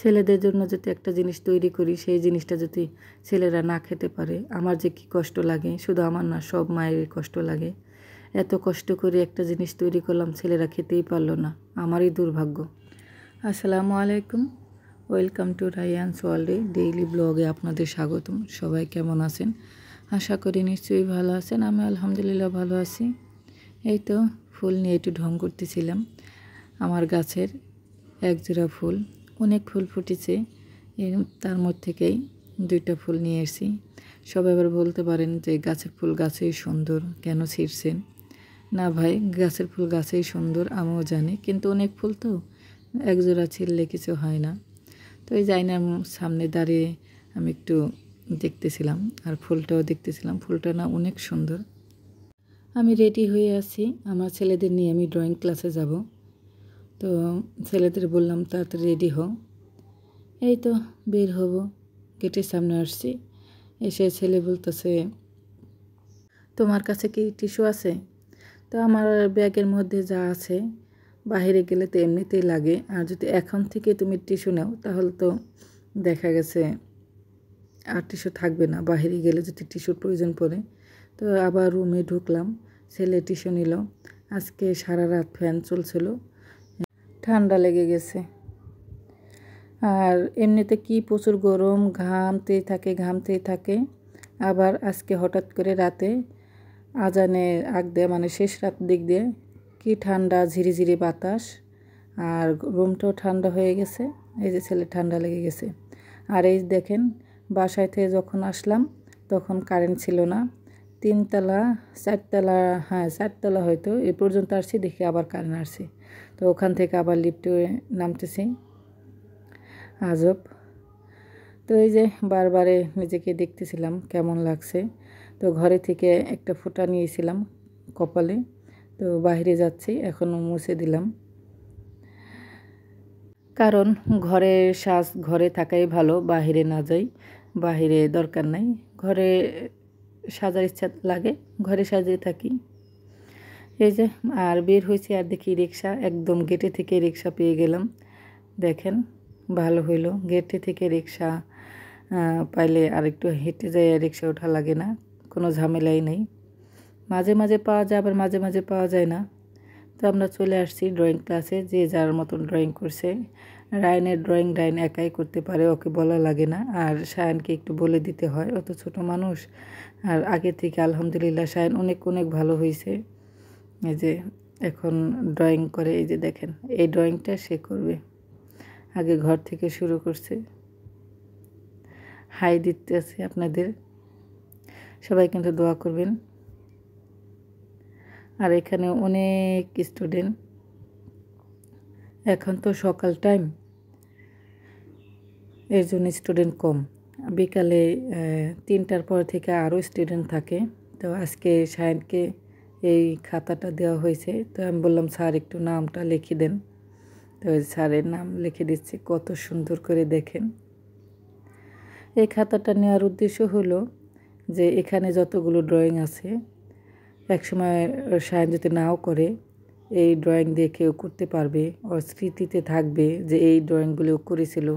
ছেলেদের জন্য যদি একটা জিনিস তৈরি করি, সেই জিনিসটা যদি ছেলেরা না খেতে পারে, আমার যে কী কষ্ট লাগে। শুধু আমার না, সব মায়েরই কষ্ট লাগে। এত কষ্ট করে একটা জিনিস তৈরি করলাম, ছেলেরা খেতেই পারলো না, আমারই দুর্ভাগ্য। আসসালামু আলাইকুম, ওয়েলকাম টু রায়ানস ওয়ার্ল্ডে ডেইলি ব্লগে আপনাদের স্বাগতম। সবাই কেমন আছেন? আশা করি নিশ্চয়ই ভালো আছেন। আমি আলহামদুলিল্লাহ ভালো আছি। এই তো ফুল নিয়ে একটু ঢং করতেছিলাম। আমার গাছের একজোড়া ফুল, অনেক ফুল ফুটেছে, তার মধ্যে থেকেই 2টা ফুল নিয়ে এসেছি। সবাই এবার বলতে পারেন যে গাছের ফুল গাছেই সুন্দর, কেন ছিঁড়ছেন? না ভাই, গাছের ফুল গাছেই সুন্দর, আমিও জানি, কিন্তু অনেক ফুল তো একজোড়া ছিঁড়লে কিছু হয় না। তো এই আয়নার সামনে দাঁড়িয়ে আমি একটু দেখতেছিলাম, আর ফুলটাও দেখতেছিলাম। ফুলটা না অনেক সুন্দর। আমি রেডি হয়ে আছি, আমার ছেলেদের নিয়ে আমি ড্রয়িং ক্লাসে যাব। তো ছেলেদের বললাম তাড়াতাড়ি রেডি হও। এই তো বের হব, গেটের সামনে আসছি। এসে ছেলে বলতেছে, তোমার কাছে কি টিস্যু আছে? তো আমার ব্যাগের মধ্যে যা আছে, বাইরে গেলে তো এমনিতেই লাগে, আর যদি এখন থেকে তুমি টিস্যু নাও তাহলে তো দেখা গেছে আর টিস্যু থাকবে না, বাইরে গেলে যদি টিস্যুর প্রয়োজন পড়ে। তো আবার রুমে ঢুকলাম, ছেলে টিস্যু নিল। আজকে সারা রাত ফ্যান চলছিল, ঠান্ডা লেগে গেছে। আর এমনিতে কি প্রচুর গরম, ঘামতেই থাকে। আবার আজকে হঠাৎ করে রাতে আজানের আগ দিয়ে, মানে শেষ রাত দিক দিয়ে কি ঠান্ডা, ঝিরিঝিরি বাতাস, আর রুমটাও ঠান্ডা হয়ে গেছে। এই যে ছেলে ঠান্ডা লেগে গেছে। আর এই দেখেন, বাসায় থেকে যখন আসলাম তখন কারেন্ট ছিল না। 3তলা 4তলা, হ্যাঁ 4তলা হয়তো, এ পর্যন্ত আসছি, দেখি আবার কারেন্ট আসছে। তো ওখান থেকে আবার লিফটে নামতেছি। আজব। তো এই যে বারবারে নিজেকে দেখতেছিলাম কেমন লাগছে। তো ঘরে থেকে একটা ফোঁটা নিয়েছিলাম কপালে, তো বাইরে যাচ্ছি, এখনও মুছে দিলাম। কারণ ঘরের সাজ ঘরে থাকাই ভালো, বাহিরে না যাই, বাহিরে দরকার নাই। ঘরে সাজার ইচ্ছা লাগে, ঘরে সাজিয়ে থাকি। এই যে আর বের হয়েছি, আর দেখি রিক্সা, একদম গেটে থেকে রিক্সা পেয়ে গেলাম। দেখেন, ভালো হইলো, গেটে থেকে রিক্সা পাইলে আর একটু হেঁটে যায়, রিক্সা ওঠা লাগে না, কোনো ঝামেলাই নেই। মাঝে মাঝে পাওয়া যায়, আবার মাঝে মাঝে পাওয়া যায় না। তো আমরা চলে আসছি ড্রয়িং ক্লাসে, যে যার মতন ড্রয়িং করছে। রায়নের ড্রয়িং রায়ন একাই করতে পারে, ওকে বলা লাগে না। আর সায়ানকে একটু বলে দিতে হয়, অত ছোট মানুষ। আর আগে থেকে আলহামদুলিল্লাহ সায়ান অনেক অনেক ভালো হয়েছে। এই যে এখন ড্রয়িং করে, এই যে দেখেন, এই ড্রয়িংটা সে করবে। আগে ঘর থেকে শুরু করছে। হাই দিতে আছে আপনাদের, সবাই কিন্তু দোয়া করবেন। আর এখানে অনেক স্টুডেন্ট, এখন তো সকাল টাইম, এর জন্য স্টুডেন্ট কম। বিকালে 3টার পর থেকে আরও স্টুডেন্ট থাকে। তো আজকে সায়েন্সকে এই খাতাটা দেওয়া হয়েছে। তো আমি বললাম, স্যার একটু নামটা লিখে দেন। তো স্যারের নাম লিখে দিচ্ছি, কত সুন্দর করে দেখেন। এই খাতাটা নেওয়ার উদ্দেশ্য হলো যে এখানে যতগুলো ড্রয়িং আছে, একসময় সায়েন্স যদি নাও করে, এই ড্রয়িং দিয়ে কেউ করতে পারবে, ওর স্মৃতিতে থাকবে যে এই ড্রয়িংগুলো করেছিল।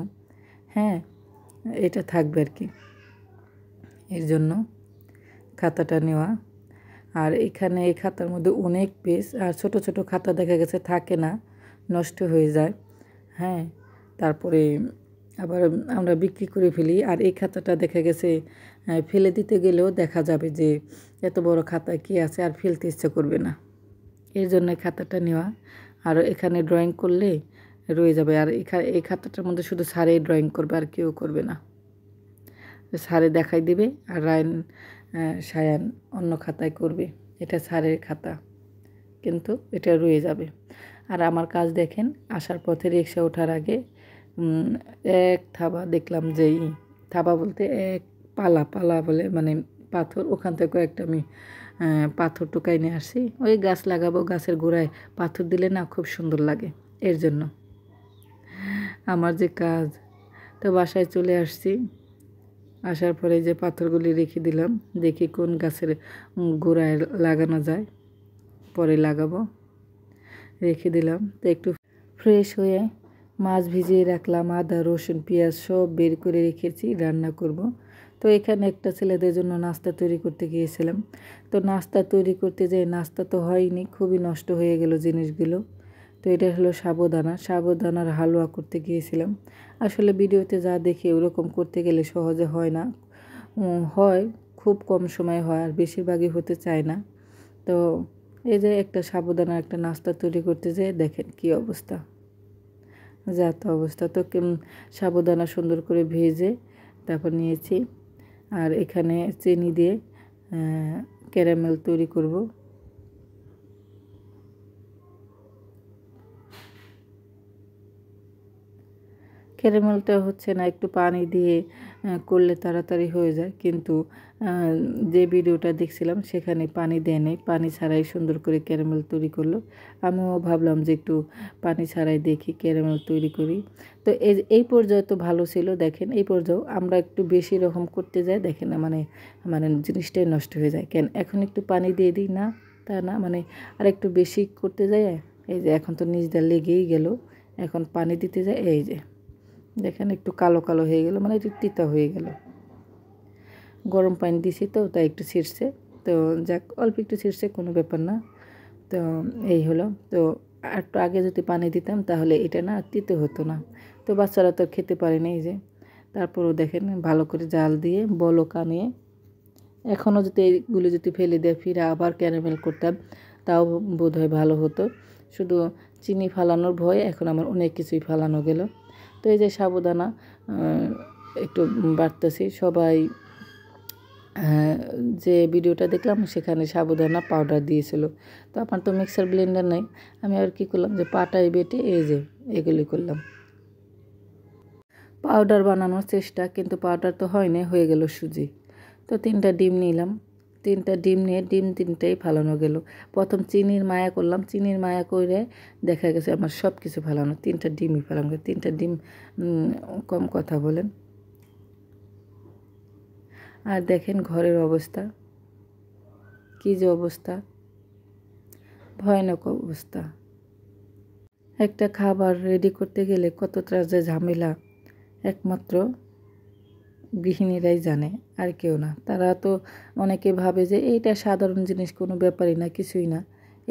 হ্যাঁ, এটা থাকবে আর কি, এর জন্য খাতাটা নেওয়া। আর এখানে এই খাতার মধ্যে অনেক পেজ, আর ছোট ছোট খাতা দেখা গেছে থাকে না, নষ্ট হয়ে যায়। হ্যাঁ, তারপরে আবার আমরা বিক্রি করে ফেলি। আর এই খাতাটা দেখা গেছে ফেলে দিতে গেলেও দেখা যাবে যে এত বড় খাতায় কী আছে, আর ফেলতে ইচ্ছা করবে না। এর জন্য খাতাটা নেওয়া। আর এখানে ড্রয়িং করলে রয়ে যাবে। আর এই খাতাটার মধ্যে শুধু স্যারেই ড্রয়িং করবে, আর কেউ করবে না। স্যারে দেখাই দিবে, আর সায়ান অন্য খাতায় করবে। এটা স্যারের খাতা, কিন্তু এটা রয়ে যাবে। আর আমার কাজ দেখেন, আসার পথে রিক্সা ওঠার আগে এক থাবা দেখলাম, যে থাবা বলতে এক পালা বলে, মানে পাথর, ওখান থেকে একটা আমি পাথর টুকাই নিয়ে আসি। ওই গাছ লাগাবো, গাছের গোড়ায় পাথর দিলে না খুব সুন্দর লাগে, এর জন্য আমার যে কাজ। তো বাসায় চলে আসছি, আসার পরে যে পাথরগুলি রেখে দিলাম, দেখি কোন গাছের গোড়ায় লাগানো যায়, পরে লাগাবো, রেখে দিলাম। তো একটু ফ্রেশ হয়ে মাছ ভিজিয়ে রাখলাম, আদা রসুন পেঁয়াজ সব বের করে রেখেছি, রান্না করব। তো এখানে একটা ছেলেদের জন্য নাস্তা তৈরি করতে গিয়েছিলাম। তো নাস্তা তৈরি করতে যেয়ে নাস্তা তো হয়নি, খুবই নষ্ট হয়ে গেল জিনিসগুলো। তো এটা হলো সাবুদানার হালুয়া করতে গিয়েছিলাম। আসলে ভিডিওতে যা দেখি ওরকম করতে গেলে সহজে হয় না, হয় খুব কম সময় হয়, আর বেশিরভাগই হতে চায় না। তো এই যে একটা সাবুদানার একটা নাস্তা তৈরি করতে যেয়ে দেখেন কী অবস্থা, যা তো অবস্থা। তো সাবুদানা সুন্দর করে ভেজে তারপর নিয়েছি, আর এখানে চিনি দিয়ে ক্যারামেল তৈরি করব। ক্যারামেলটা হচ্ছে না, একটু পানি দিয়ে করলে তাড়াতাড়ি হয়ে যায়, কিন্তু যে ভিডিওটা দেখছিলাম সেখানে পানি দেয় নেই, পানি ছাড়াই সুন্দর করে ক্যারামেল তৈরি করলো। আমিও ভাবলাম যে একটু পানি ছাড়াই দেখি ক্যারামেল তৈরি করি। তো এই পর্যায়ে তো ভালো ছিল। দেখেন এই পর্যায়েও আমরা একটু বেশি রকম করতে যাই, দেখেন না মানে মানে জিনিসটাই নষ্ট হয়ে যায়। কেন এখন একটু পানি দিয়ে দিই না, তা না, মানে আর একটু বেশি করতে যাই, এই যে এখন তো নিচ দিয়ে লেগেই গেল, এখন পানি দিতে যাই, এই যে দেখেন একটু কালো কালো হয়ে গেল, মানে একটু তিতা হয়ে গেল। গরম পানি দিছি তো তাই একটু ছিঁড়ছে, তো যাক অল্প একটু ছিঁড়ছে, কোনো ব্যাপার না। তো এই হলো। তো একটু আগে যদি পানি দিতাম তাহলে এটা না তিতে হতো না। তো বাচ্চারা তো খেতে পারেনি, এই যে তারপরেও দেখেন ভালো করে জাল দিয়ে বলক আনিয়ে, এখনও যদি এইগুলো যদি ফেলে দিয়ে ফিরে আবার ক্যারামেল করতাম তাও বোধহয় ভালো হতো। শুধু চিনি ফালানোর ভয় এখন আমার অনেক কিছুই ফালানো গেল। তো এই যে সাবুদানা একটু বাড়তেছি, সবাই যে ভিডিওটা দেখলাম সেখানে সাবুদানা পাউডার দিয়েছিল। তো আমার তো মিক্সার ব্লেন্ডার নেই, আমি আর কি করলাম যে পাটায় বেটে এই যে এগুলি করলাম পাউডার বানানোর চেষ্টা, কিন্তু পাউডার তো হয়নি, হয়ে গেল সুজি। তো 3টা ডিম নিলাম, 3টা ডিম নিয়ে ডিম 3টাই ফালানো গেল। প্রথম চিনির মায়া করলাম, চিনির মায়া করে দেখা গেছে আমার সব কিছু ফালানো, 3টা ডিমই ফালানো, 3টা ডিম কম কথা বলেন। আর দেখেন ঘরের অবস্থা, কী যে অবস্থা, ভয়ানক অবস্থা। একটা খাবার রেডি করতে গেলে কতটা যে ঝামেলা একমাত্র গৃহিণীরাই জানে, আর কেউ না। তারা তো অনেকে ভাবে যে এইটা সাধারণ জিনিস, কোনো ব্যাপারই না, কিছুই না,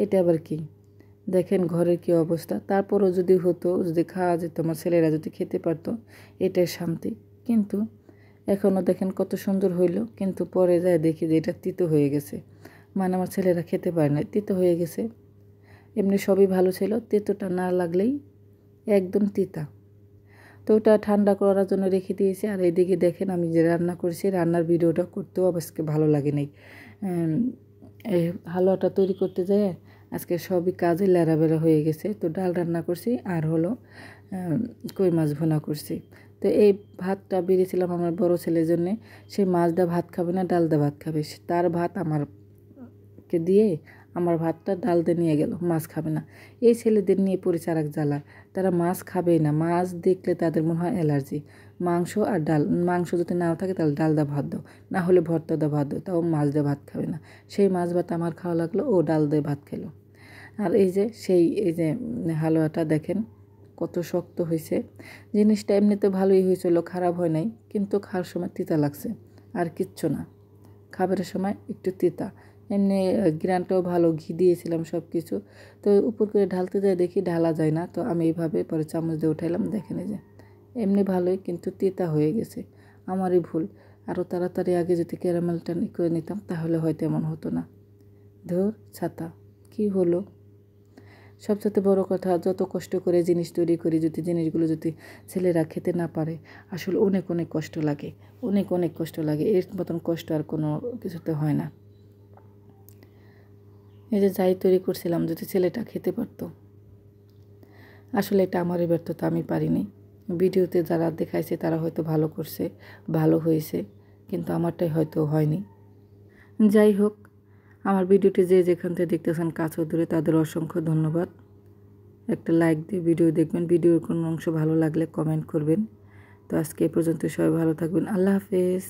এটা আবার কি। দেখেন ঘরের কী অবস্থা। তারপরও যদি হতো, যদি খাওয়া যেত, আমার ছেলেরা যদি খেতে পারতো, এটাই শান্তি। কিন্তু এখনও দেখেন কত সুন্দর হইল, কিন্তু পরে যায় দেখি যে এটা তিতো হয়ে গেছে, মানে আমার ছেলেরা খেতে পারে না, তিতো হয়ে গেছে। এমনি সবই ভালো ছিল, তেতোটা না লাগলেই একদম তিতা। তো ওটা ঠান্ডা করার জন্য রেখে দিয়েছি। আর এইদিকে দেখেন আমি যে রান্না করেছি, রান্নার ভিডিওটা করতেও আজকে ভালো লাগে নাই। এই হালুয়াটা তৈরি করতে যায় আজকে সবই কাজে লেড়াবেড়া হয়ে গেছে। তো ডাল রান্না করছি, আর হলো কই মাছ ভুনা করছি। তো এই ভাতটা বেরিয়েছিলাম আমার বড় ছেলের জন্যে, সে মাছ দা ভাত খাবে না, ডাল দা ভাত খাবে। তার ভাত আমারকে দিয়ে আমার ভাতটা ডাল দিয়ে নিয়ে গেল, মাছ খাবে না। এই ছেলেদের নিয়ে পড়েছে আর এক জ্বালা, তারা মাছ খাবেই না, মাছ দেখলে তাদের মনে হয় অ্যালার্জি। মাংস আর ডাল, মাংস যদি নাও থাকে তাহলে ডাল দা ভাত দাও, না হলে ভর্তা দা ভাত দাও, তাও মাছ দিয়ে ভাত খাবে না। সেই মাছ ভাত আমার খাওয়া লাগলো, ও ডাল দিয়ে ভাত খেলো। আর এই যে এই যে হালুয়াটা দেখেন কত শক্ত হয়েছে। জিনিসটা এমনিতে ভালোই হয়েছিল, খারাপ হয় নাই, কিন্তু খাওয়ার সময় তিতা লাগছে, আর কিচ্ছু না। খাবারের সময় একটু তিতা, এমনি গ্রানটাও ভালো, ঘি দিয়েছিলাম সব কিছু। তো উপর করে ঢালতে যাই দেখি ঢালা যায় না, তো আমি এইভাবে পরে চামচ দিয়ে উঠাইলাম, দেখেন এই যে এমনি ভালোই, কিন্তু তিতা হয়ে গেছে, আমারই ভুল। আরও তাড়াতাড়ি আগে যদি ক্যারামেলটা করে নিতাম তাহলে হয়তো এমন হতো না। ধর ছাতা, কি হলো। সবচেয়ে বড় কথা, যত কষ্ট করে জিনিস তৈরি করি, যদি জিনিসগুলো যদি ছেলেরা খেতে না পারে, আসলে অনেক অনেক কষ্ট লাগে, অনেক অনেক কষ্ট লাগে। এর মতন কষ্ট আর কোনো কিছুতে হয় না। এই যে যাই তৈরি করছিলাম, যদি ছেলেটা খেতে পারতো। আসলে এটা আমারই ব্যর্থতা, আমি পারিনি। ভিডিওতে যারা দেখাইছে তারা হয়তো ভালো করছে, ভালো হয়েছে, কিন্তু আমারটাই হয়তো হয়নি। যাই হোক, আমার ভিডিওটি যে যেখান থেকে দেখতেছেন কাছে দূরে, তাদের অসংখ্য ধন্যবাদ। একটা লাইক দিয়ে ভিডিও দেখবেন, ভিডিওর কোনো অংশ ভালো লাগলে কমেন্ট করবেন। তো আজকে এ পর্যন্ত, সবাই ভালো থাকবেন, আল্লাহ হাফেজ।